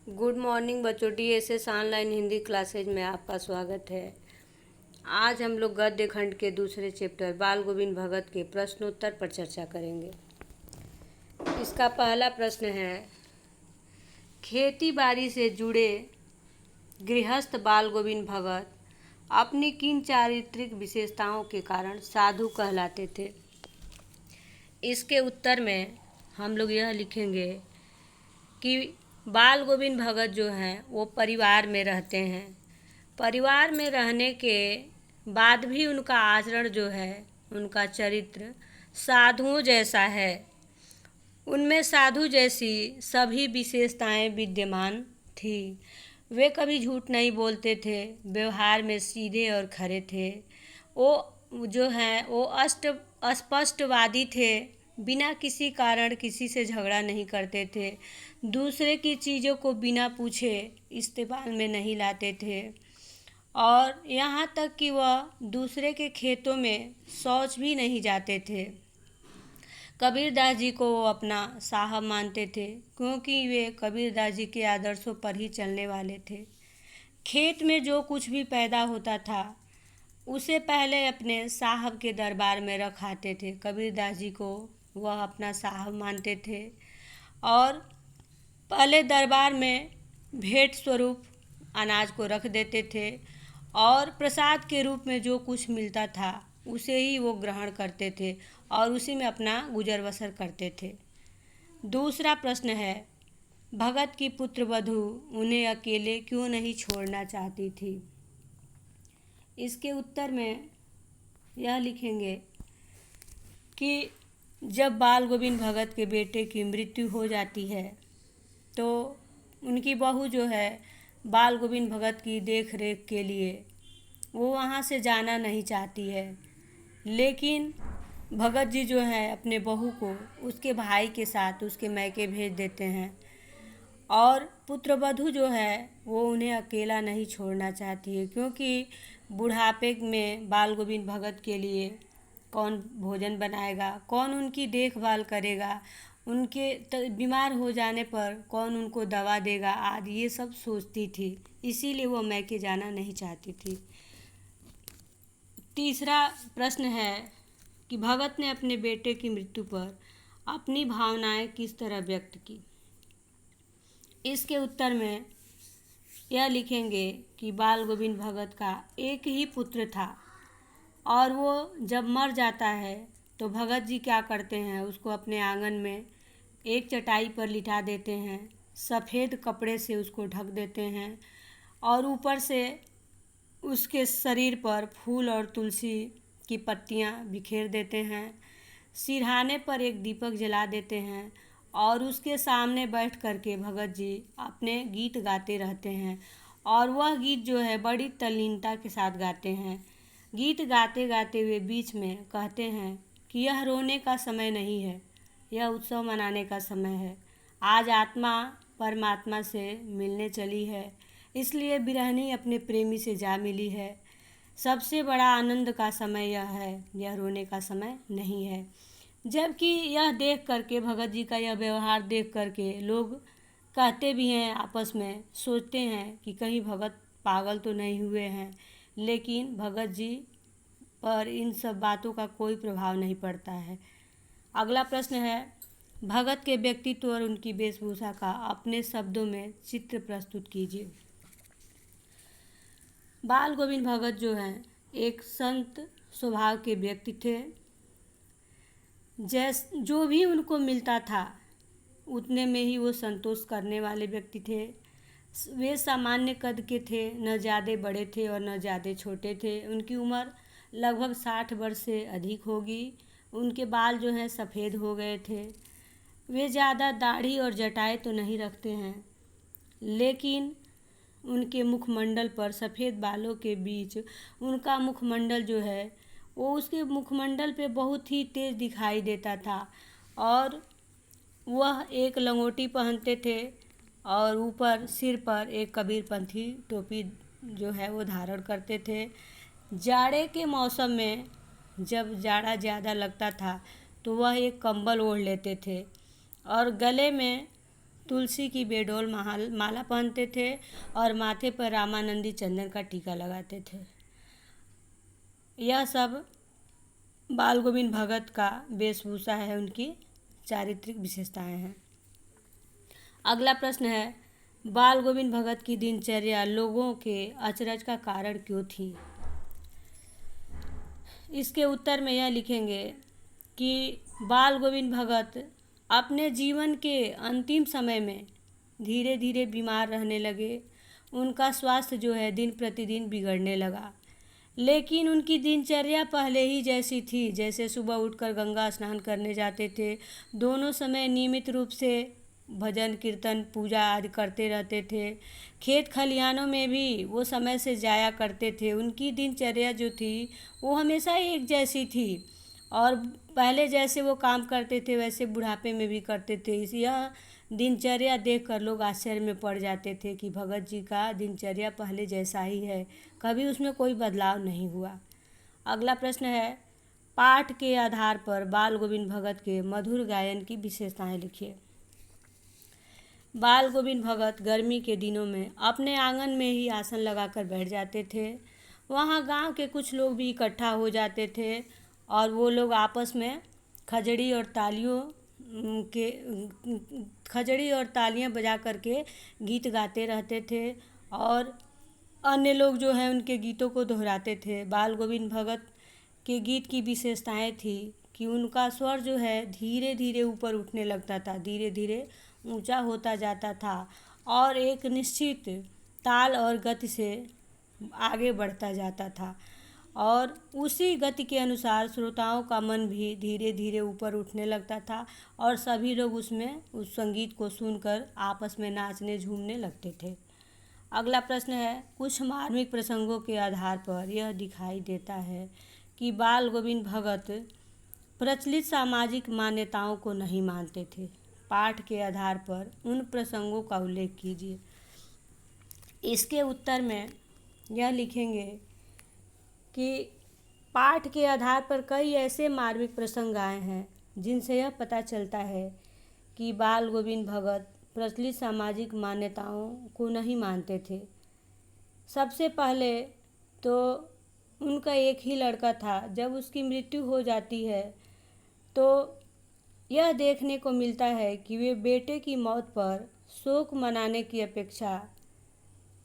Good morning बच्चों। DSS online Hindi classes में आपका स्वागत है। आज हम लोग गद्य खंड के दूसरे चैप्टर बाल गोविंद भगत के प्रश्नोत्तर पर चर्चा करेंगे। इसका पहला प्रश्न है, खेती बाड़ी से जुड़े गृहस्थ बाल गोविंद भगत अपनी किन चारित्रिक विशेषताओं के कारण साधु कहलाते थे? इसके उत्तर में हम लोग यह लिखेंगे कि बाल गोविंद भगत जो हैं वो परिवार में रहते हैं। परिवार में रहने के बाद भी उनका आचरण जो है, उनका चरित्र साधुओं जैसा है। उनमें साधु जैसी सभी विशेषताएं विद्यमान थी। वे कभी झूठ नहीं बोलते थे, व्यवहार में सीधे और खरे थे। वो जो हैं वो स्पष्टवादी थे, बिना किसी कारण किसी से झगड़ा नहीं करते थे। दूसरे की चीज़ों को बिना पूछे इस्तेमाल में नहीं लाते थे और यहाँ तक कि वह दूसरे के खेतों में शौच भी नहीं जाते थे। कबीरदास जी को वो अपना साहब मानते थे, क्योंकि वे कबीरदास जी के आदर्शों पर ही चलने वाले थे। खेत में जो कुछ भी पैदा होता था उसे पहले अपने साहब के दरबार में रखाते थे। कबीरदास जी को वह अपना साहब मानते थे और पहले दरबार में भेंट स्वरूप अनाज को रख देते थे और प्रसाद के रूप में जो कुछ मिलता था उसे ही वो ग्रहण करते थे और उसी में अपना गुजर बसर करते थे। दूसरा प्रश्न है, भगत की पुत्र वधू उन्हें अकेले क्यों नहीं छोड़ना चाहती थी? इसके उत्तर में यह लिखेंगे कि जब बाल गोविंद भगत के बेटे की मृत्यु हो जाती है तो उनकी बहू जो है बाल गोविंद भगत की देख रेख के लिए वो वहाँ से जाना नहीं चाहती है, लेकिन भगत जी जो है अपने बहू को उसके भाई के साथ उसके मैके भेज देते हैं और पुत्रवधू जो है वो उन्हें अकेला नहीं छोड़ना चाहती है, क्योंकि बुढ़ापे में बाल गोविंद भगत के लिए कौन भोजन बनाएगा, कौन उनकी देखभाल करेगा, उनके बीमार हो जाने पर कौन उनको दवा देगा आदि ये सब सोचती थी। इसीलिए वो मैके जाना नहीं चाहती थी। तीसरा प्रश्न है कि भगत ने अपने बेटे की मृत्यु पर अपनी भावनाएं किस तरह व्यक्त की? इसके उत्तर में यह लिखेंगे कि बाल गोविंद भगत का एक ही पुत्र था और वो जब मर जाता है तो भगत जी क्या करते हैं, उसको अपने आंगन में एक चटाई पर लिटा देते हैं, सफ़ेद कपड़े से उसको ढक देते हैं और ऊपर से उसके शरीर पर फूल और तुलसी की पत्तियां बिखेर देते हैं। सिरहाने पर एक दीपक जला देते हैं और उसके सामने बैठ कर के भगत जी अपने गीत गाते रहते हैं और वह गीत जो है बड़ी तल्लीनता के साथ गाते हैं। गीत गाते गाते हुए बीच में कहते हैं कि यह रोने का समय नहीं है, यह उत्सव मनाने का समय है। आज आत्मा परमात्मा से मिलने चली है, इसलिए बिरहनी अपने प्रेमी से जा मिली है। सबसे बड़ा आनंद का समय यह है, यह रोने का समय नहीं है। जबकि यह देख करके भगत जी का यह व्यवहार देख करके लोग कहते भी हैं, आपस में सोचते हैं कि कहीं भगत पागल तो नहीं हुए हैं, लेकिन भगत जी पर इन सब बातों का कोई प्रभाव नहीं पड़ता है। अगला प्रश्न है, भगत के व्यक्तित्व और उनकी वेशभूषा का अपने शब्दों में चित्र प्रस्तुत कीजिए। बाल गोविंद भगत जो हैं एक संत स्वभाव के व्यक्ति थे। जो भी उनको मिलता था उतने में ही वो संतोष करने वाले व्यक्ति थे। वे सामान्य कद के थे, न ज़्यादा बड़े थे और न ज़्यादा छोटे थे। उनकी उम्र लगभग 60 वर्ष से अधिक होगी। उनके बाल जो हैं सफ़ेद हो गए थे। वे ज़्यादा दाढ़ी और जटाएं तो नहीं रखते हैं, लेकिन उनके मुखमंडल पर सफ़ेद बालों के बीच उनका मुखमंडल जो है वो उसके मुखमंडल पे बहुत ही तेज़ दिखाई देता था और वह एक लंगोटी पहनते थे और ऊपर सिर पर एक कबीरपंथी टोपी जो है वो धारण करते थे। जाड़े के मौसम में जब जाड़ा ज़्यादा लगता था तो वह एक कंबल ओढ़ लेते थे और गले में तुलसी की बेडोल माला पहनते थे और माथे पर रामानंदी चंदन का टीका लगाते थे। यह सब बाल गोविंद भगत का वेशभूषा है, उनकी चारित्रिक विशेषताएं हैं। अगला प्रश्न है, बाल गोविंद भगत की दिनचर्या लोगों के अचरज का कारण क्यों थी? इसके उत्तर में यह लिखेंगे कि बाल गोविंद भगत अपने जीवन के अंतिम समय में धीरे धीरे बीमार रहने लगे। उनका स्वास्थ्य जो है दिन प्रतिदिन बिगड़ने लगा, लेकिन उनकी दिनचर्या पहले ही जैसी थी। जैसे सुबह उठकर गंगा स्नान करने जाते थे, दोनों समय नियमित रूप से भजन कीर्तन पूजा आदि करते रहते थे। खेत खलिहानों में भी वो समय से जाया करते थे। उनकी दिनचर्या जो थी वो हमेशा एक जैसी थी और पहले जैसे वो काम करते थे वैसे बुढ़ापे में भी करते थे। यह दिनचर्या देखकर लोग आश्चर्य में पड़ जाते थे कि भगत जी का दिनचर्या पहले जैसा ही है, कभी उसमें कोई बदलाव नहीं हुआ। अगला प्रश्न है, पाठ के आधार पर बाल गोविंद भगत के मधुर गायन की विशेषताएं लिखिए। बाल गोविंद भगत गर्मी के दिनों में अपने आंगन में ही आसन लगाकर बैठ जाते थे। वहाँ गांव के कुछ लोग भी इकट्ठा हो जाते थे और वो लोग आपस में खजड़ी और तालियां बजा करके गीत गाते रहते थे और अन्य लोग जो हैं उनके गीतों को दोहराते थे। बाल गोविंद भगत के गीत की विशेषताएं थी कि उनका स्वर जो है धीरे धीरे ऊपर उठने लगता था, धीरे धीरे ऊंचा होता जाता था और एक निश्चित ताल और गति से आगे बढ़ता जाता था और उसी गति के अनुसार श्रोताओं का मन भी धीरे धीरे ऊपर उठने लगता था और सभी लोग उसमें उस संगीत को सुनकर आपस में नाचने झूमने लगते थे। अगला प्रश्न है, कुछ मार्मिक प्रसंगों के आधार पर यह दिखाई देता है कि बाल गोविंद भगत प्रचलित सामाजिक मान्यताओं को नहीं मानते थे। पाठ के आधार पर उन प्रसंगों का उल्लेख कीजिए। इसके उत्तर में यह लिखेंगे कि पाठ के आधार पर कई ऐसे मार्मिक प्रसंग आए हैं जिनसे यह पता चलता है कि बाल गोविंद भगत प्रचलित सामाजिक मान्यताओं को नहीं मानते थे। सबसे पहले तो उनका एक ही लड़का था। जब उसकी मृत्यु हो जाती है तो यह देखने को मिलता है कि वे बेटे की मौत पर शोक मनाने की अपेक्षा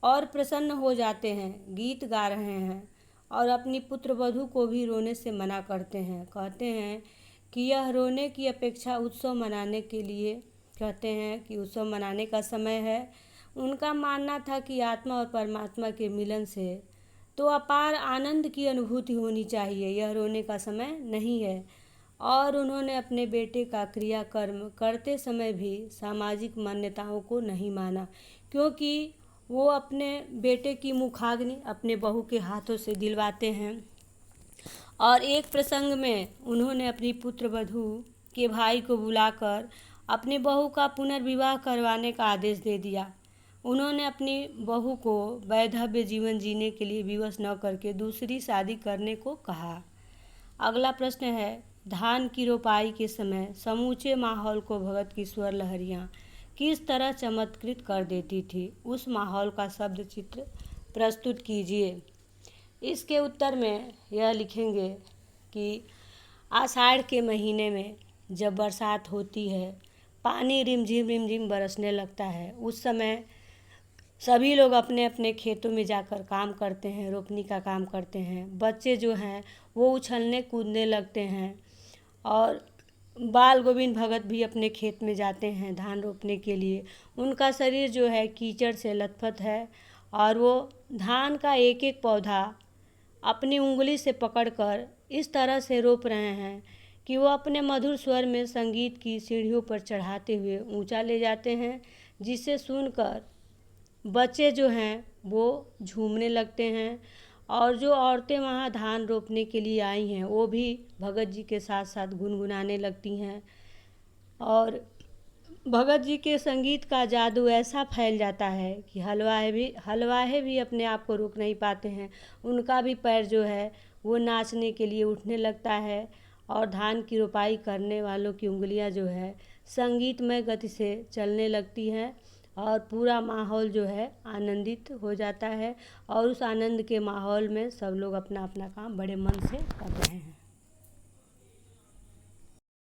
और प्रसन्न हो जाते हैं, गीत गा रहे हैं और अपनी पुत्रवधू को भी रोने से मना करते हैं। कहते हैं कि यह रोने की अपेक्षा उत्सव मनाने के लिए कहते हैं कि उत्सव मनाने का समय है। उनका मानना था कि आत्मा और परमात्मा के मिलन से तो अपार आनंद की अनुभूति होनी चाहिए, यह रोने का समय नहीं है। और उन्होंने अपने बेटे का क्रियाकर्म करते समय भी सामाजिक मान्यताओं को नहीं माना, क्योंकि वो अपने बेटे की मुखाग्नि अपने बहू के हाथों से दिलवाते हैं। और एक प्रसंग में उन्होंने अपनी पुत्रवधू के भाई को बुलाकर अपनी बहू का पुनर्विवाह करवाने का आदेश दे दिया। उन्होंने अपनी बहू को वैधव्य जीवन जीने के लिए विवश न करके दूसरी शादी करने को कहा। अगला प्रश्न है, धान की रोपाई के समय समूचे माहौल को भगत की स्वर लहरियाँ किस तरह चमत्कृत कर देती थी? उस माहौल का शब्द चित्र प्रस्तुत कीजिए। इसके उत्तर में यह लिखेंगे कि आषाढ़ के महीने में जब बरसात होती है, पानी रिमझिम बरसने लगता है, उस समय सभी लोग अपने अपने खेतों में जाकर काम करते हैं, रोपनी का काम करते हैं। बच्चे जो हैं वो उछलने कूदने लगते हैं और बाल गोविंद भगत भी अपने खेत में जाते हैं धान रोपने के लिए। उनका शरीर जो है कीचड़ से लथपथ है और वो धान का एक एक पौधा अपनी उंगली से पकड़कर इस तरह से रोप रहे हैं कि वो अपने मधुर स्वर में संगीत की सीढ़ियों पर चढ़ाते हुए ऊंचा ले जाते हैं, जिसे सुनकर बच्चे जो हैं वो झूमने लगते हैं। और जो औरतें वहाँ धान रोपने के लिए आई हैं वो भी भगत जी के साथ साथ गुनगुनाने लगती हैं और भगत जी के संगीत का जादू ऐसा फैल जाता है कि हलवाहे भी अपने आप को रोक नहीं पाते हैं। उनका भी पैर जो है वो नाचने के लिए उठने लगता है और धान की रोपाई करने वालों की उंगलियां जो है संगीतमय गति से चलने लगती हैं और पूरा माहौल जो है आनंदित हो जाता है और उस आनंद के माहौल में सब लोग अपना अपना काम बड़े मन से कर रहे हैं।